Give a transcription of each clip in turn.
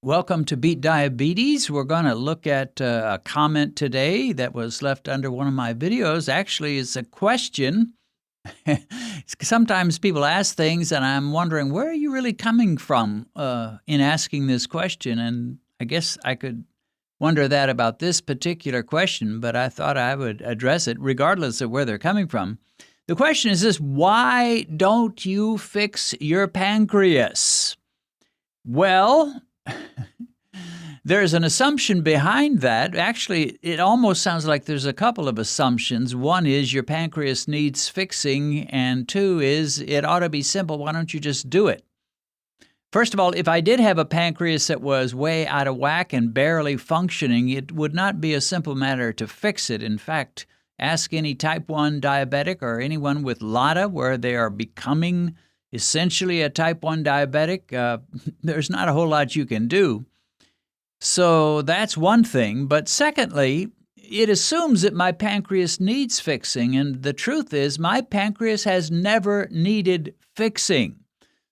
Welcome to Beat Diabetes. We're going to look at a comment today that was left under one of my videos. Actually, it's a question. Sometimes people ask things, and I'm wondering, where are you really coming from in asking this question? And I guess I could wonder that about this particular question, but I thought I would address it regardless of where they're coming from. The question is this: why don't you fix your pancreas? Well, there's an assumption behind that. Actually, it almost sounds like there's a couple of assumptions. One is your pancreas needs fixing, and two is it ought to be simple. Why don't you just do it? First of all, if I did have a pancreas that was way out of whack and barely functioning, it would not be a simple matter to fix it. In fact, ask any type 1 diabetic or anyone with LADA where they are becoming essentially a type 1 diabetic. There's not a whole lot you can do. So that's one thing. But secondly, it assumes that my pancreas needs fixing. And the truth is, my pancreas has never needed fixing.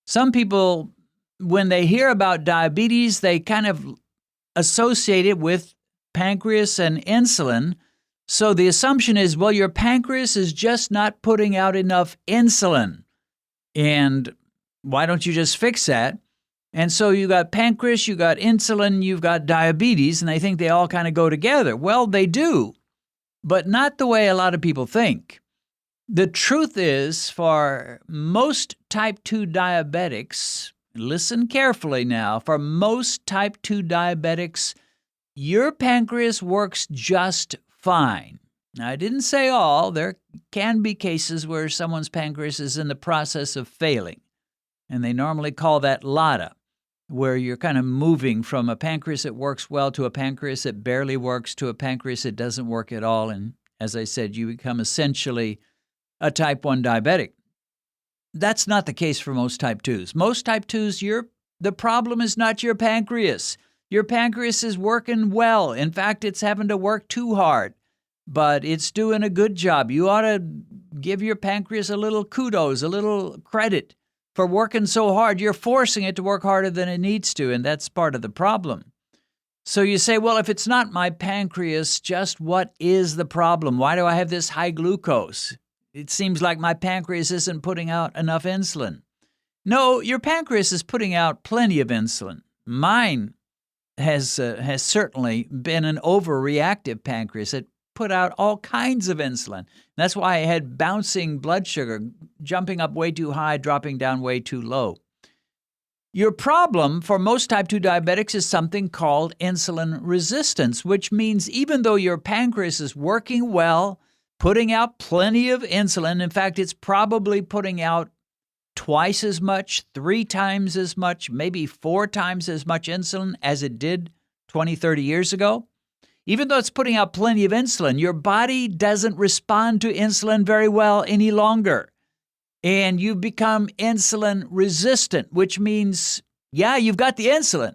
Some people, when they hear about diabetes, they kind of associate it with pancreas and insulin. So the assumption is, well, your pancreas is just not putting out enough insulin. And why don't you just fix that? And so you got pancreas, you got insulin, you've got diabetes, and they think they all kind of go together. Well, they do, but not the way a lot of people think. The truth is, for most type 2 diabetics, listen carefully now, for most type 2 diabetics, your pancreas works just fine. Now, I didn't say all. There can be cases where someone's pancreas is in the process of failing, and they normally call that LADA, where you're kind of moving from a pancreas that works well to a pancreas that barely works to a pancreas that doesn't work at all. And as I said, you become essentially a type 1 diabetic. That's not the case for most type 2s. Most type 2s, the problem is not your pancreas. Your pancreas is working well. In fact, it's having to work too hard, but it's doing a good job. You ought to give your pancreas a little kudos, a little credit for working so hard. You're forcing it to work harder than it needs to, and that's part of the problem. So you say, well, if it's not my pancreas, just what is the problem? Why do I have this high glucose? It seems like my pancreas isn't putting out enough insulin. No, your pancreas is putting out plenty of insulin. Mine has certainly been an overreactive pancreas. It put out all kinds of insulin. That's why I had bouncing blood sugar, jumping up way too high, dropping down way too low. Your problem for most type 2 diabetics is something called insulin resistance, which means even though your pancreas is working well, putting out plenty of insulin, in fact, it's probably putting out twice as much, 3 times as much, maybe 4 times as much insulin as it did 20, 30 years ago. Even though it's putting out plenty of insulin, your body doesn't respond to insulin very well any longer. And you become insulin resistant, which means, yeah, you've got the insulin,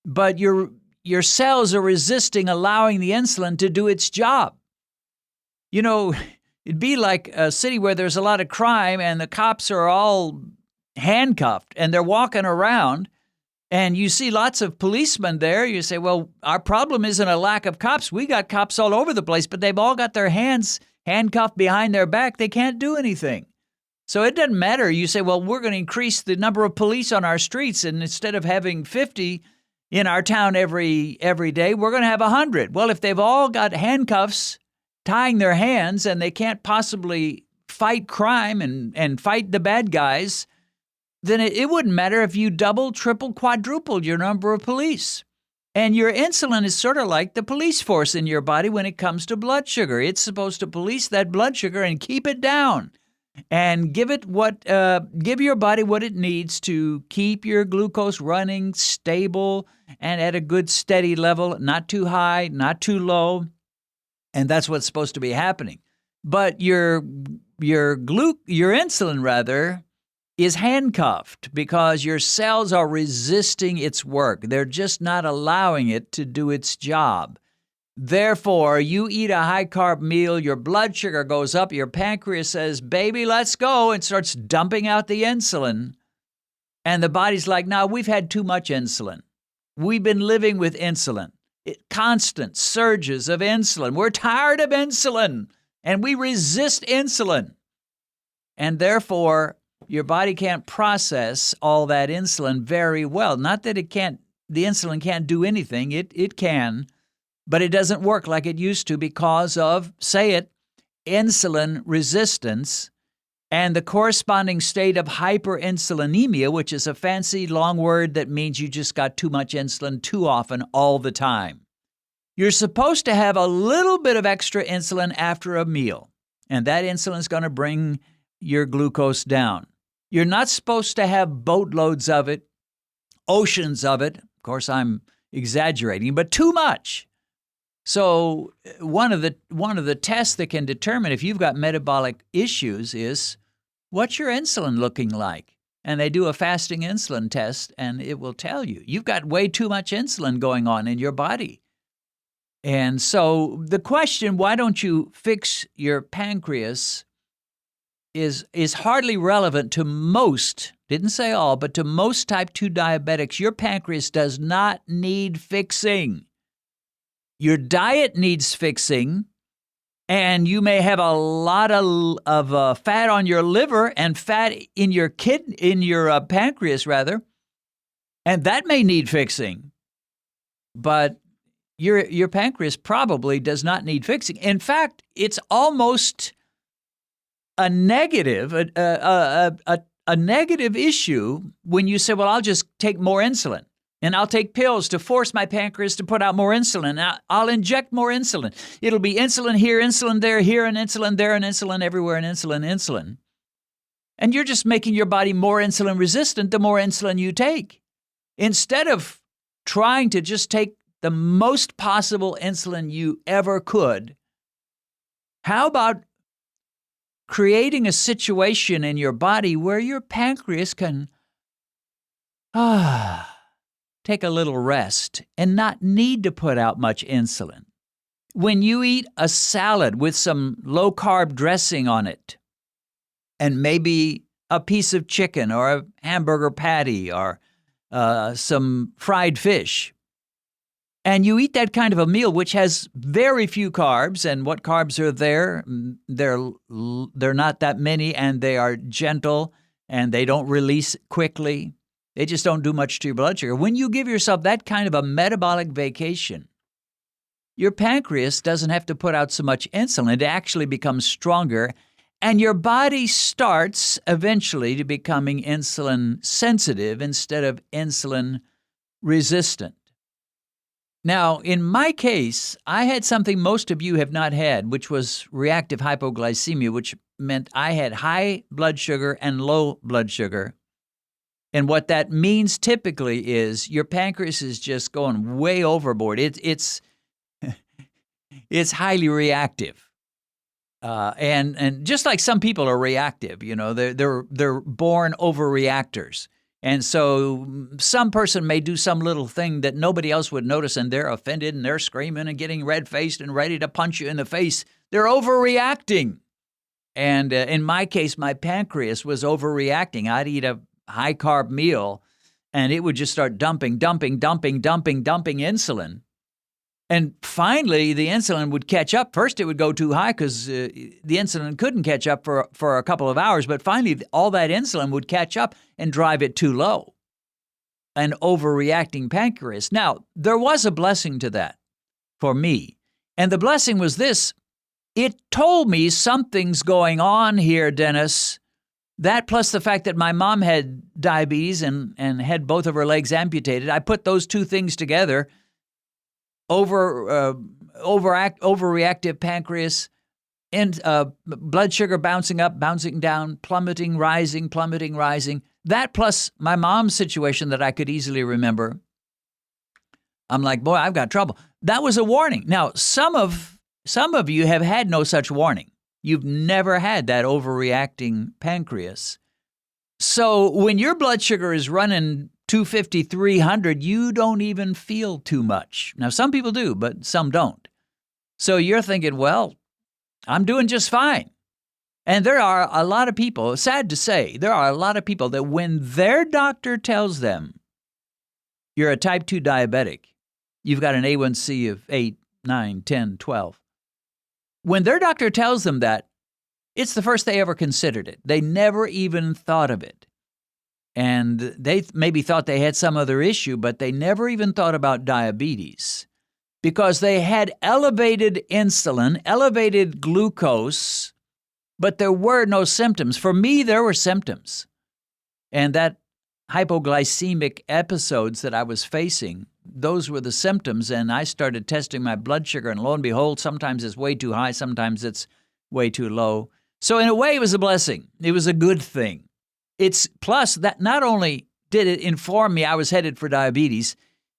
but your cells are resisting allowing the insulin to do its job. You know, it'd be like a city where there's a lot of crime and the cops are all handcuffed and they're walking around. And you see lots of policemen there. You say, well, our problem isn't a lack of cops. We got cops all over the place, but they've all got their hands handcuffed behind their back. They can't do anything. So it doesn't matter. You say, well, we're going to increase the number of police on our streets, and instead of having 50 in our town every day, we're going to have 100. Well, if they've all got handcuffs tying their hands and they can't possibly fight crime and fight the bad guys, then it wouldn't matter if you double, triple, quadrupled your number of police. And your insulin is sort of like the police force in your body when it comes to blood sugar. It's supposed to police that blood sugar and keep it down and give your body what it needs to keep your glucose running stable and at a good steady level, not too high, not too low. And that's what's supposed to be happening. But your insulin rather is handcuffed because your cells are resisting its work. They're just not allowing it to do its job. Therefore, you eat a high-carb meal, your blood sugar goes up, your pancreas says, baby, let's go, and starts dumping out the insulin. And the body's like, no, we've had too much insulin. we've been living with insulin. Constant surges of insulin. We're tired of insulin, and we resist insulin. And therefore, your body can't process all that insulin very well. Not that the insulin can't do anything. It can, but it doesn't work like it used to because of, say it, insulin resistance and the corresponding state of hyperinsulinemia, which is a fancy long word that means you just got too much insulin too often all the time. You're supposed to have a little bit of extra insulin after a meal, and that insulin is going to bring your glucose down. You're not supposed to have boatloads of it, oceans of it. Of course, I'm exaggerating, but too much. So one of the tests that can determine if you've got metabolic issues is, what's your insulin looking like? And they do a fasting insulin test, and it will tell you, you've got way too much insulin going on in your body. And so the question, why don't you fix your pancreas, is hardly relevant to most, didn't say all, but to most type 2 diabetics. Your pancreas does not need fixing. Your diet needs fixing, and you may have a lot of fat on your liver and fat in your pancreas rather, and that may need fixing. But your pancreas probably does not need fixing. In fact, it's almost a negative a negative issue when you say, well, I'll just take more insulin. And I'll take pills to force my pancreas to put out more insulin. I'll inject more insulin. It'll be insulin here, insulin there, here, and insulin there, and insulin everywhere, and insulin. And you're just making your body more insulin resistant the more insulin you take. Instead of trying to just take the most possible insulin you ever could, how about creating a situation in your body where your pancreas can take a little rest and not need to put out much insulin? When you eat a salad with some low-carb dressing on it, and maybe a piece of chicken or a hamburger patty or some fried fish, and you eat that kind of a meal which has very few carbs, and what carbs are there? They're not that many, and they are gentle, and they don't release quickly. They just don't do much to your blood sugar. When you give yourself that kind of a metabolic vacation, your pancreas doesn't have to put out so much insulin. It actually becomes stronger, and your body starts eventually to becoming insulin sensitive instead of insulin resistant. Now, in my case, I had something most of you have not had, which was reactive hypoglycemia, which meant I had high blood sugar and low blood sugar. And what that means typically is your pancreas is just going way overboard. It's highly reactive, and just like some people are reactive, they're born overreactors. And so some person may do some little thing that nobody else would notice, and they're offended and they're screaming and getting red-faced and ready to punch you in the face. They're overreacting. And in my case, my pancreas was overreacting. I'd eat a high-carb meal, and it would just start dumping insulin. And finally, the insulin would catch up. First, it would go too high because the insulin couldn't catch up for a couple of hours. But finally, all that insulin would catch up and drive it too low. An overreacting pancreas. Now, there was a blessing to that for me. And the blessing was this. It told me something's going on here, Dennis. That plus the fact that my mom had diabetes and had both of her legs amputated. I put those two things together. Overreactive pancreas, and blood sugar bouncing up, bouncing down, plummeting, rising. That plus my mom's situation that I could easily remember. I'm like, boy, I've got trouble. That was a warning. Now, some of you have had no such warning. You've never had that overreacting pancreas. So when your blood sugar is running 250, 300, you don't even feel too much. Now, some people do, but some don't. So you're thinking, well, I'm doing just fine. And there are a lot of people, sad to say, there are a lot of people that when their doctor tells them you're a type 2 diabetic. You've got an A1C of 8, 9, 10, 12. When their doctor tells them that, it's the first they ever considered it. They never even thought of it. And they maybe thought they had some other issue, but they never even thought about diabetes because they had elevated insulin, elevated glucose, but there were no symptoms. For me, there were symptoms. And that hypoglycemic episodes that I was facing, those were the symptoms. And I started testing my blood sugar, and lo and behold, sometimes it's way too high, sometimes it's way too low. So in a way, it was a blessing. It was a good thing. It's plus that not only did it inform me I was headed for diabetes,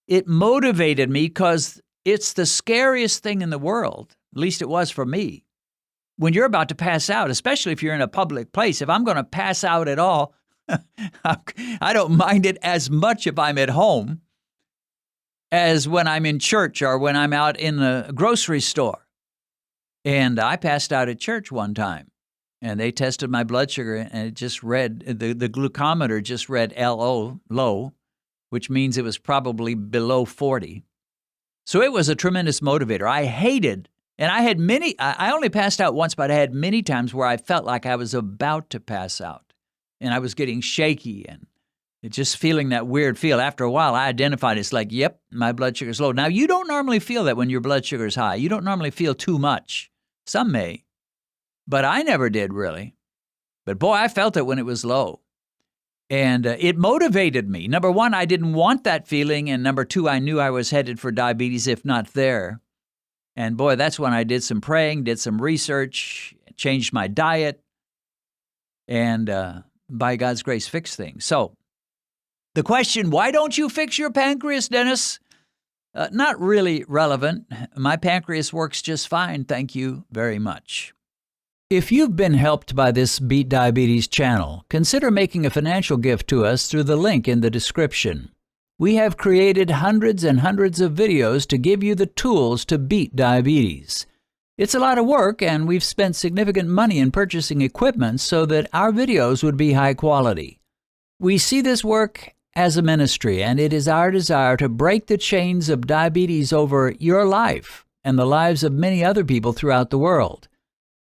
it motivated me because it's the scariest thing in the world, at least it was for me. When you're about to pass out, especially if you're in a public place, if I'm going to pass out at all, I don't mind it as much if I'm at home as when I'm in church or when I'm out in the grocery store. And I passed out at church one time. And they tested my blood sugar, and it just read, the glucometer just read LO, low, which means it was probably below 40. So it was a tremendous motivator. I hated, and I had many, I only passed out once, but I had many times where I felt like I was about to pass out. And I was getting shaky and just feeling that weird feel. After a while, I identified it's like, yep, my blood sugar is low. Now, you don't normally feel that when your blood sugar is high. You don't normally feel too much. Some may. But I never did, really. But boy, I felt it when it was low. And it motivated me. Number one, I didn't want that feeling. And number two, I knew I was headed for diabetes, if not there. And boy, that's when I did some praying, did some research, changed my diet, and by God's grace, fixed things. So the question, why don't you fix your pancreas, Dennis? Not really relevant. My pancreas works just fine. Thank you very much. If you've been helped by this Beat Diabetes channel, consider making a financial gift to us through the link in the description. We have created hundreds and hundreds of videos to give you the tools to beat diabetes. It's a lot of work, and we've spent significant money in purchasing equipment so that our videos would be high quality. We see this work as a ministry, and it is our desire to break the chains of diabetes over your life and the lives of many other people throughout the world.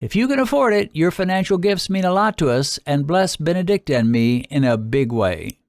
If you can afford it, your financial gifts mean a lot to us and bless Benedict and me in a big way.